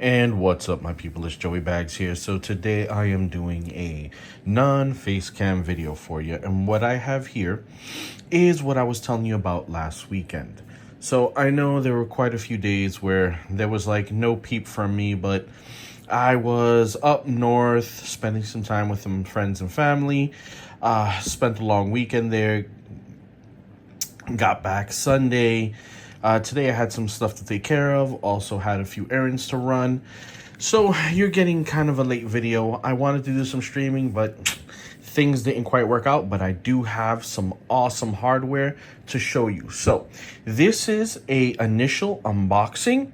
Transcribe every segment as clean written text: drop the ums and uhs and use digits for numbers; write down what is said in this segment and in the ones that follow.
And what's up, my people? It's Joey Bags here. So today I am doing a non-face cam video for you. And what I have here is what I was telling you about last weekend. So I know there were quite a few days where there was like no peep from me, but I was up north spending some time with some friends and family. Spent a long weekend there. Got back Sunday. Today I had some stuff to take care of, also had a few errands to run. So you're getting kind of a late video. I wanted to do some streaming, but things didn't quite work out, but I do have some awesome hardware to show you. So this is a initial unboxing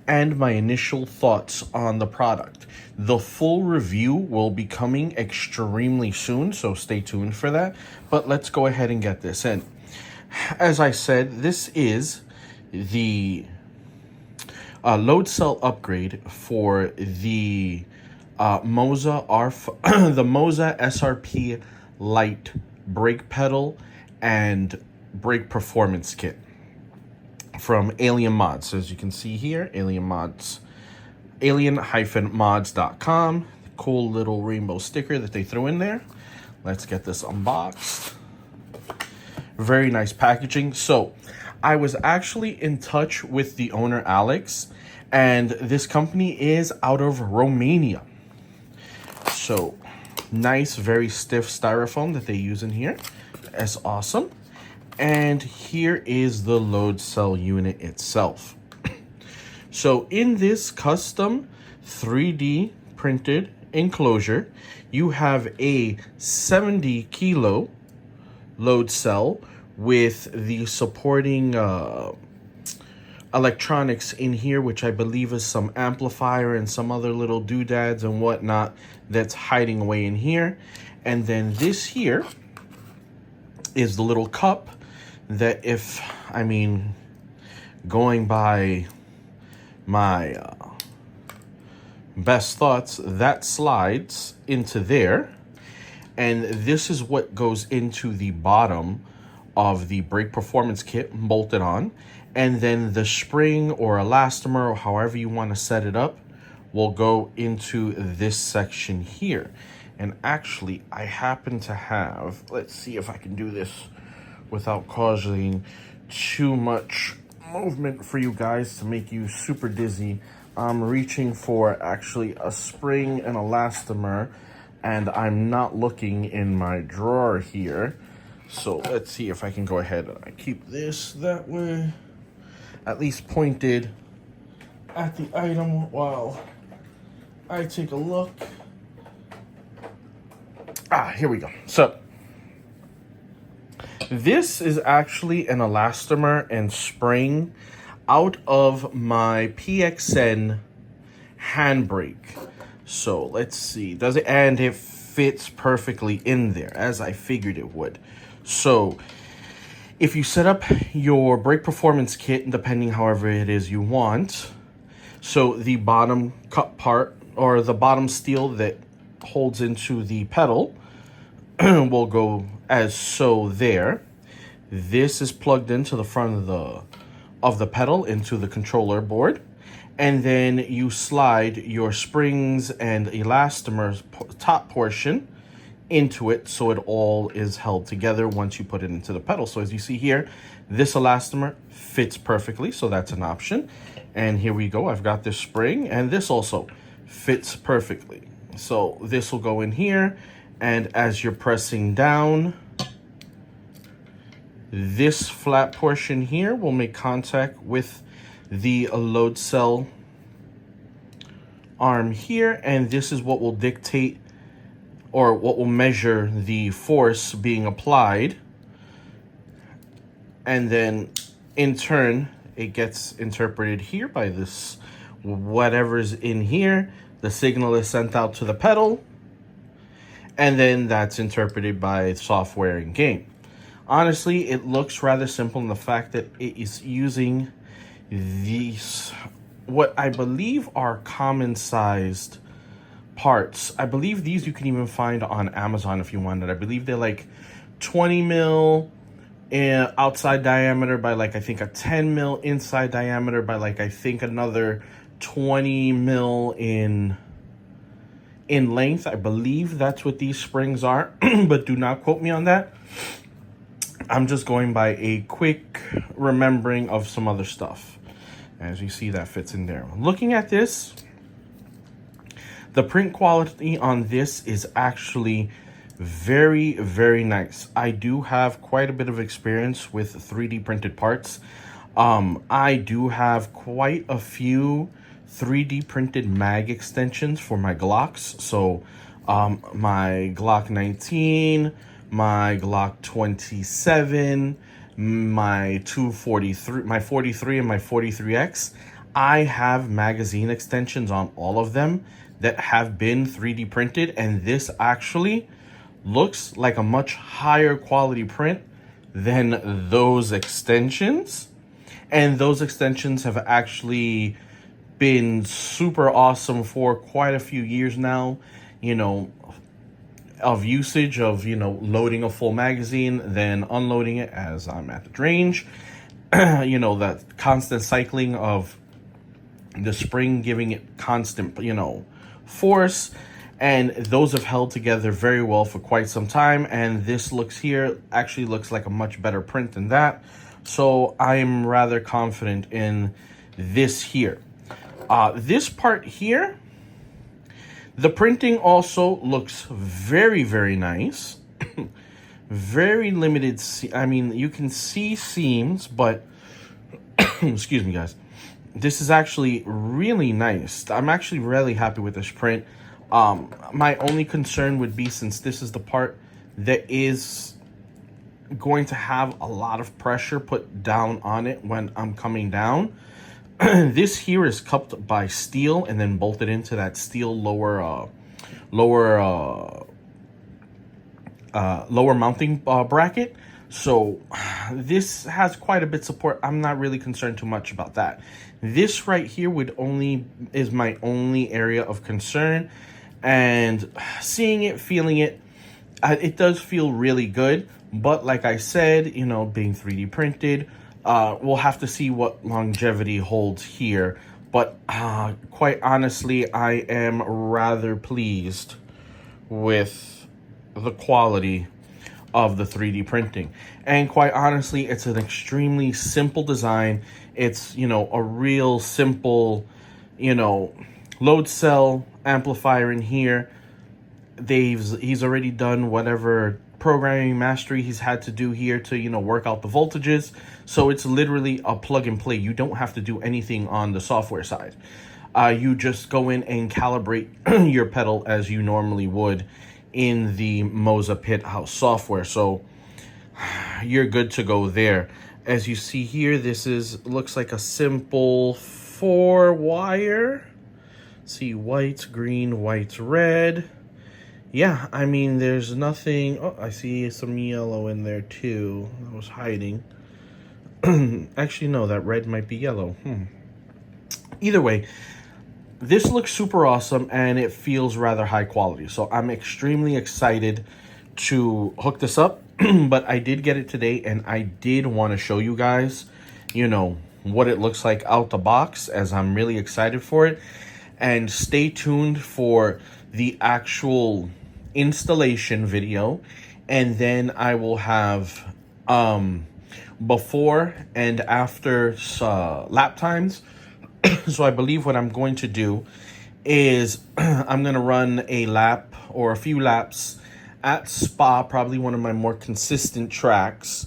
and my initial thoughts on the product. The full review will be coming extremely soon, so stay tuned for that. But let's go ahead and get this in. As I said, this is the load cell upgrade for the Moza the Moza SRP Lite brake pedal and brake performance kit from Alien Mods. As you can see here, alien-mods.com. Cool little rainbow sticker that they threw in there. Let's get this unboxed. Very nice packaging. So I was actually in touch with the owner, Alex, and this company is out of Romania. So nice, very stiff styrofoam that they use in here. That's awesome. And here is the load cell unit itself. So in this custom 3D printed enclosure, you have a 70 kilo load cell with the supporting electronics in here, which I believe is some amplifier and some other little doodads and whatnot that's hiding away in here. And then this here is the little cup that, if I mean, going by my best thoughts, that slides into there. And this is what goes into the bottom of the brake performance kit bolted on. And then the spring or elastomer, or however you want to set it up, will go into this section here. And actually, I happen to have, let's see if I can do this without causing too much movement for you guys to make you super dizzy. I'm reaching for actually a spring and elastomer, and I'm not looking in my drawer here. So let's see if I can go ahead and I keep this that way, at least pointed at the item while I take a look. Here we go. So this is actually an elastomer and spring out of my PXN handbrake. So let's see, does it, and it fits perfectly in there as I figured it would. So if you set up your brake performance kit, depending however it is you want, so the bottom cup part, or the bottom steel that holds into the pedal, will go as so there. This is plugged into the front of the pedal into the controller board. And then you slide your springs and elastomer top portion into it, so it all is held together once you put it into the pedal. So as you see here, this elastomer fits perfectly, so that's an option. And here we go, I've got this spring, and this also fits perfectly. So this will go in here, and as you're pressing down, this flat portion here will make contact with the load cell arm here, and this is what will dictate, or what will measure the force being applied. And then in turn, it gets interpreted here by this, whatever's in here. The signal is sent out to the pedal, and then that's interpreted by software in game. Honestly, it looks rather simple in the fact that it is using these, what I believe are common sized parts. I believe these you can even find on Amazon if you wanted. I believe they're like 20 mil outside diameter by like, I think a 10 mil inside diameter by like, I think another 20 mil in length. I believe that's what these springs are, but do not quote me on that. I'm just going by a quick remembering of some other stuff. As you see, that fits in there. Looking at this, the print quality on this is actually very, very nice. I do have quite a bit of experience with 3D printed parts. I do have quite a few 3D printed mag extensions for my Glocks. So my Glock 19, my Glock 27, my 243, my 43 and my 43X. I have magazine extensions on all of them that have been 3D printed, and this actually looks like a much higher quality print than those extensions. And those extensions have actually been super awesome for quite a few years now, you know, of usage of, you know, loading a full magazine, then unloading it as I'm at the range. You know, that constant cycling of the spring giving it constant, you know, force. And those have held together very well for quite some time. And this looks here actually looks like a much better print than that. So I'm rather confident in this here. This part here, the printing also looks very, very nice. Very limited. I mean, you can see seams, but excuse me, guys. This is actually really nice. I'm actually really happy with this print. My only concern would be, since this is the part that is going to have a lot of pressure put down on it when I'm coming down. This here is cupped by steel and then bolted into that steel lower mounting bracket. So this has quite a bit of support. I'm not really concerned too much about that. This right here is my only area of concern, and seeing it, feeling it, it does feel really good. But like I said, you know, being 3D printed, we'll have to see what longevity holds here. But quite honestly, I am rather pleased with the quality of the 3D printing. And quite honestly, it's an extremely simple design. It's, you know, a real simple, you know, load cell amplifier in here. He's already done whatever programming mastery he's had to do here to, you know, work out the voltages. So it's literally a plug and play. You don't have to do anything on the software side. You just go in and calibrate your pedal as you normally would in the Moza Pit House software. So you're good to go there. As you see here, this looks like a simple 4-wire. See, white, green, white, red. Yeah, I mean, there's nothing. Oh, I see some yellow in there too. I was hiding. Actually, no, that red might be yellow. Either way, this looks super awesome and it feels rather high quality. So I'm extremely excited to hook this up. But I did get it today and I did want to show you guys, you know, what it looks like out the box, as I'm really excited for it. And stay tuned for the actual installation video, and then I will have before and after lap times. So I believe what I'm going to do is I'm going to run a lap or a few laps at Spa, probably one of my more consistent tracks,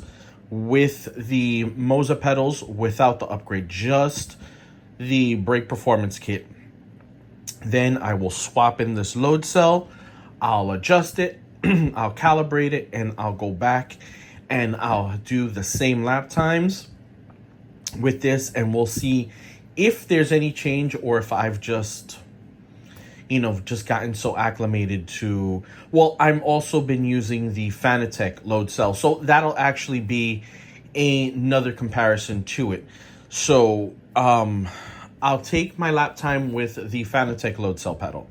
with the Moza pedals without the upgrade, just the brake performance kit. Then I will swap in this load cell, I'll adjust it, I'll calibrate it, and I'll go back and I'll do the same lap times with this, and we'll see if there's any change or if I've just, you know, just gotten so acclimated to, well, I'm also been using the Fanatec load cell. So that'll actually be another comparison to it. So I'll take my lap time with the Fanatec load cell pedal.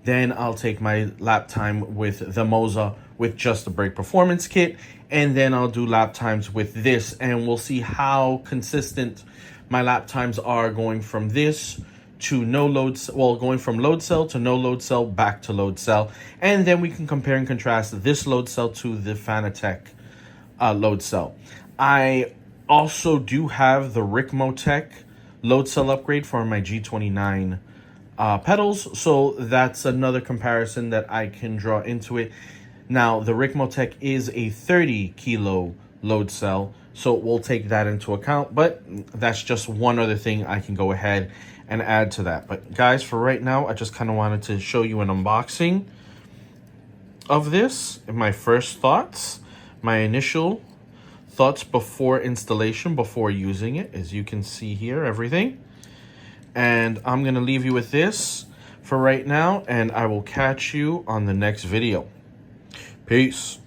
Then I'll take my lap time with the Moza with just the brake performance kit. And then I'll do lap times with this. And we'll see how consistent my lap times are going from this to no load, well, going from load cell to no load cell back to load cell. And then we can compare and contrast this load cell to the Fanatec load cell. I also do have the Ricmotech load cell upgrade for my G29 pedals, so that's another comparison that I can draw into it. Now, the Ricmotech is a 30 kilo load cell, so we'll take that into account, but that's just one other thing I can go ahead and add to that. But guys, for right now, I just kind of wanted to show you an unboxing of this and my first thoughts, my initial thoughts before installation, before using it. As you can see here, everything. And I'm going to leave you with this for right now, and I will catch you on the next video. Peace.